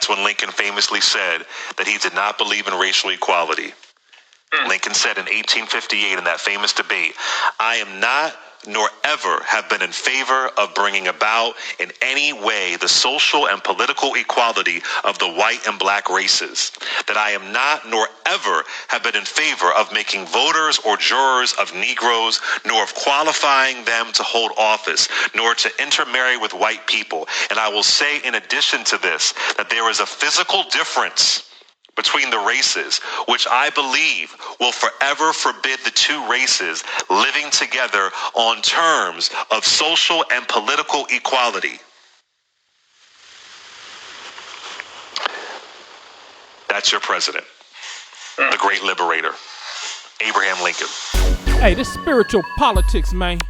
that's when Lincoln famously said that he did not believe in racial equality. Lincoln said in 1858 in that famous debate, "I am not nor ever have been in favor of bringing about in any way the social and political equality of the white and black races, that I am not nor ever have been in favor of making voters or jurors of Negroes, nor of qualifying them to hold office, nor to intermarry with white people. And I will say in addition to this, that there is a physical difference between the races, which I believe will forever forbid the two races living together on terms of social and political equality." That's your president, the great liberator, Abraham Lincoln. Hey, this spiritual politics, man.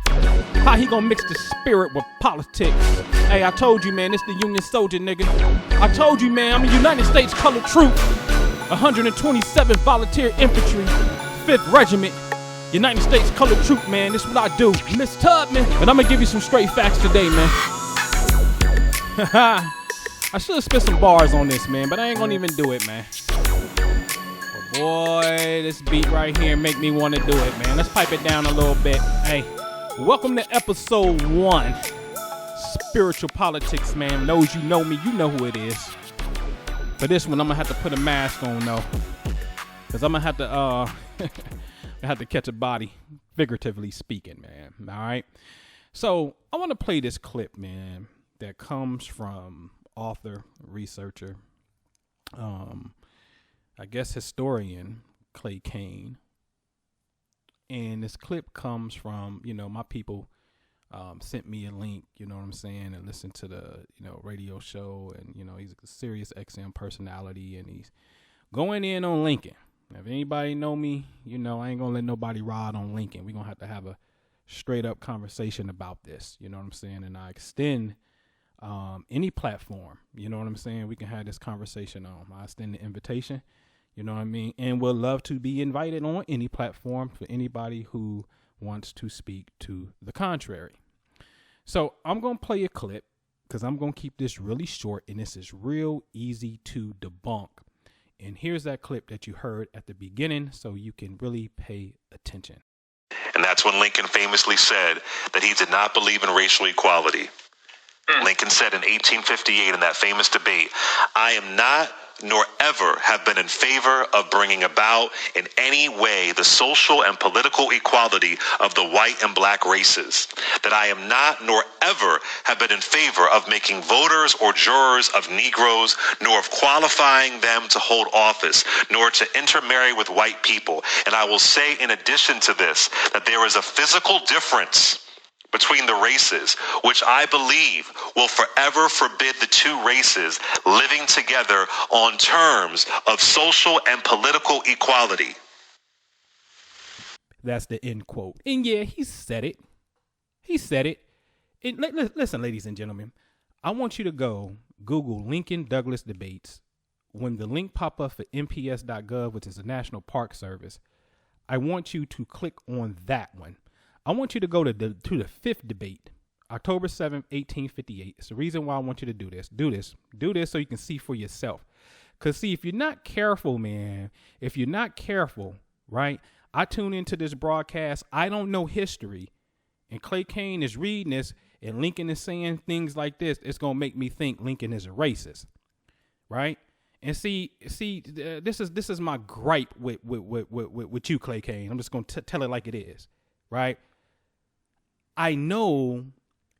How he gonna mix the spirit with politics? Hey, I told you, man, this the Union soldier, nigga. I told you, man, I'm a United States Colored Troop, 127th Volunteer Infantry, 5th Regiment, United States Colored Troop, man. This is what I do. Miss Tubman. And I'm gonna give you some straight facts today, man. I should have spit some bars on this, man, but I ain't gonna even do it, man. But boy, this beat right here make me want to do it, man. Let's pipe it down a little bit. Hey, welcome to episode 1. Spiritual politics, man. Those you know me, you know who it is. For this one, I'm gonna have to put a mask on though, cause I'm gonna have to I have to catch a body, figuratively speaking, man. All right. So I want to play this clip, man, that comes from author, researcher, I guess historian Clay Kane. And this clip comes from, my people sent me a link, you know what I'm saying, and listened to the, radio show. And, he's a Sirius XM personality, and he's going in on Lincoln. If anybody know me, I ain't going to let nobody ride on Lincoln. We're going to have a straight up conversation about this, you know what I'm saying? And I extend any platform, you know what I'm saying, we can have this conversation on. I extend the invitation, you know what I mean? And we'll love to be invited on any platform for anybody who wants to speak to the contrary. So I'm going to play a clip because I'm going to keep this really short, and this is real easy to debunk. And here's that clip that you heard at the beginning so you can really pay attention. And that's when Lincoln famously said that he did not believe in racial equality. Lincoln said in 1858 in that famous debate, "I am not nor ever have been in favor of bringing about in any way the social and political equality of the white and black races, that I am not nor ever have been in favor of making voters or jurors of Negroes, nor of qualifying them to hold office, nor to intermarry with white people. And I will say in addition to this, that there is a physical difference between the races, which I believe will forever forbid the two races living together on terms of social and political equality." That's the end quote. And yeah, he said it. He said it. And listen, ladies and gentlemen, I want you to go Google Lincoln Douglas debates. When the link pop up for NPS.gov, which is the National Park Service, I want you to click on that one. I want you to go to the 5th debate, October 7th, 1858. It's the reason why I want you to do this. Do this so you can see for yourself. Because, see, if you're not careful, man, right? I tune into this broadcast. I don't know history. And Clay Kane is reading this, and Lincoln is saying things like this. It's going to make me think Lincoln is a racist, right? And see, this is my gripe with you, Clay Kane. I'm just going to tell it like it is, right? I know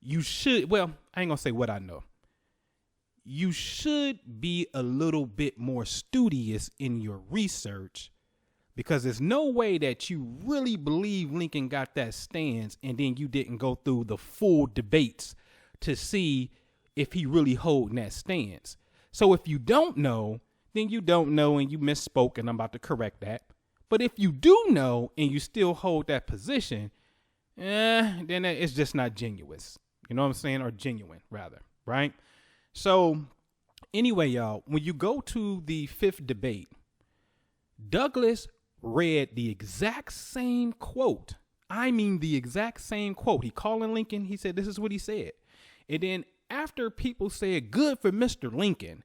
you should, well, I ain't gonna say what I know. You should be a little bit more studious in your research, because there's no way that you really believe Lincoln got that stance and then you didn't go through the full debates to see if he really holding that stance. So if you don't know, then you don't know and you misspoke, and I'm about to correct that. But if you do know and you still hold that position, then it's just not genuine. You know what I'm saying? Or genuine, rather, right? So anyway, y'all, when you go to the 5th debate, Douglas read the exact same quote. I mean, the exact same quote. He calling Lincoln. He said, this is what he said. And then after people said, good for Mr. Lincoln,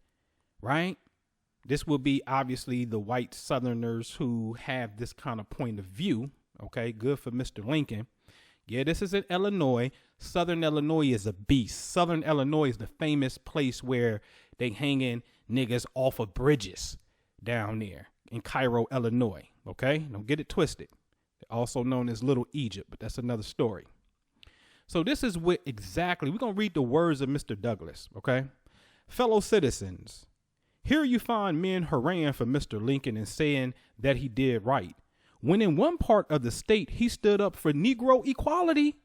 right? This will be obviously the white Southerners who have this kind of point of view. Okay, good for Mr. Lincoln. Yeah, this is in Illinois. Southern Illinois is a beast. Southern Illinois is the famous place where they hanging niggas off of bridges down there in Cairo, Illinois. Okay, don't get it twisted. Also known as Little Egypt, but that's another story. So this is what exactly, we're going to read the words of Mr. Douglas, okay? Fellow citizens, here you find men haranguing for Mr. Lincoln and saying that he did right, when in one part of the state he stood up for Negro equality.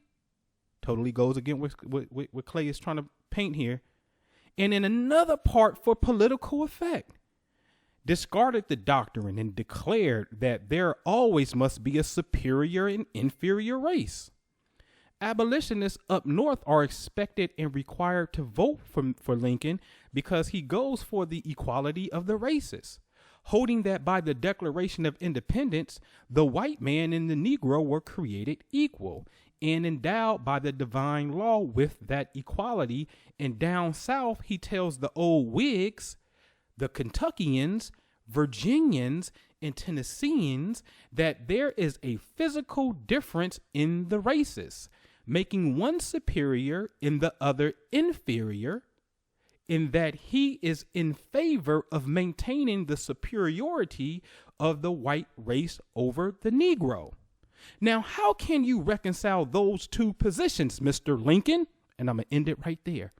Totally goes against what Clay is trying to paint here. And in another part for political effect. Discarded the doctrine and declared that there always must be a superior and inferior race. Abolitionists up north are expected and required to vote for Lincoln because he goes for the equality of the races, holding that by the Declaration of Independence, the white man and the Negro were created equal and endowed by the divine law with that equality. And down south, he tells the old Whigs, the Kentuckians, Virginians, and Tennesseans that there is a physical difference in the races, making one superior and the other inferior, in that he is in favor of maintaining the superiority of the white race over the Negro. Now, how can you reconcile those two positions, Mr. Lincoln? And I'm going to end it right there.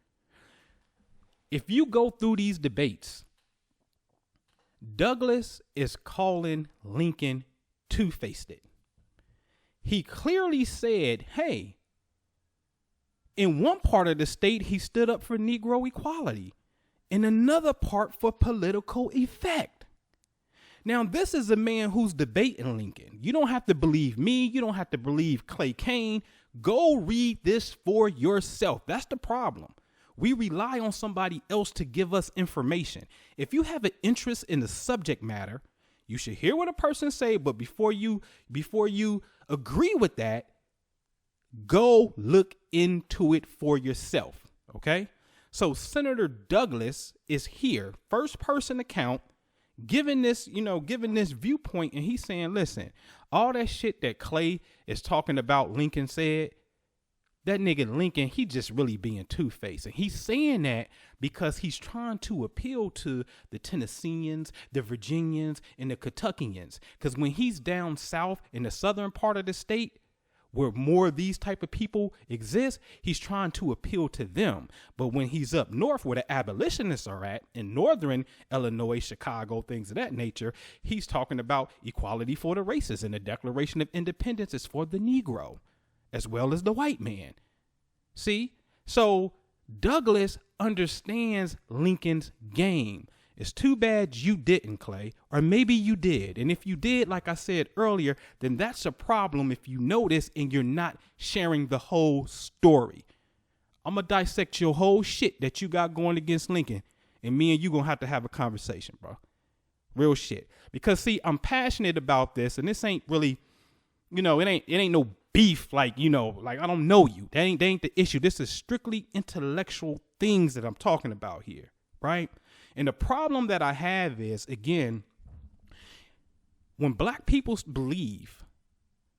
If you go through these debates, Douglas is calling Lincoln two-faced. He clearly said, hey, in one part of the state, he stood up for Negro equality. In another part, for political effect. Now, this is a man who's debating Lincoln. You don't have to believe me. You don't have to believe Clay Kane. Go read this for yourself. That's the problem. We rely on somebody else to give us information. If you have an interest in the subject matter, you should hear what a person say, but before you agree with that, go look into it for yourself, okay? So Senator Douglas is here, first person account, giving this viewpoint, and he's saying, listen, all that shit that Clay is talking about Lincoln said, that nigga Lincoln, he just really being two-faced. And he's saying that because he's trying to appeal to the Tennesseans, the Virginians, and the Kentuckians. Because when he's down south in the southern part of the state, where more of these type of people exist, he's trying to appeal to them. But when he's up north where the abolitionists are at, in northern Illinois, Chicago, things of that nature, he's talking about equality for the races, and the Declaration of Independence is for the Negro as well as the white man. See? So Douglas understands Lincoln's game. It's too bad you didn't, Clay, or maybe you did. And if you did, like I said earlier, then that's a problem if you notice and you're not sharing the whole story. I'm going to dissect your whole shit that you got going against Lincoln, and me and you going to have a conversation, bro. Real shit. Because, see, I'm passionate about this, and this ain't really, it ain't no beef, like I don't know you. That ain't the issue. This is strictly intellectual things that I'm talking about here, right? And the problem that I have is, again, when black people believe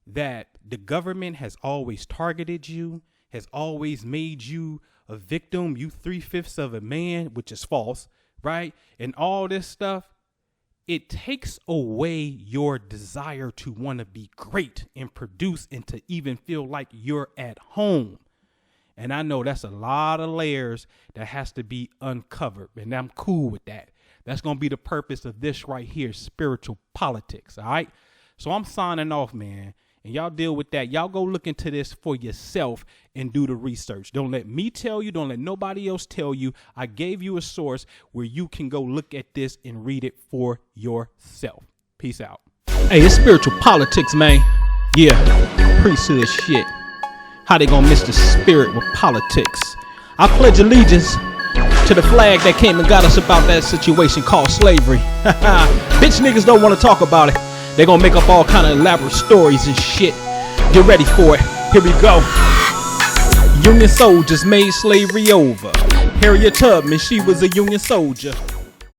that the government has always targeted you, has always made you a victim, you 3/5 of a man, which is false, right? And all this stuff, it takes away your desire to want to be great and produce and to even feel like you're at home. And I know that's a lot of layers that has to be uncovered, and I'm cool with that. That's going to be the purpose of this right here, spiritual politics, all right? So I'm signing off, man, and y'all deal with that. Y'all go look into this for yourself and do the research. Don't let me tell you. Don't let nobody else tell you. I gave you a source where you can go look at this and read it for yourself. Peace out. Hey, it's spiritual politics, man. Yeah, priesthood shit. How they gonna miss the spirit with politics? I pledge allegiance to the flag that came and got us about that situation called slavery. Bitch niggas don't want to talk about it. They're gonna make up all kind of elaborate stories and shit. Get ready for it. Here we go. Union soldiers made slavery over. Harriet Tubman, she was a Union soldier.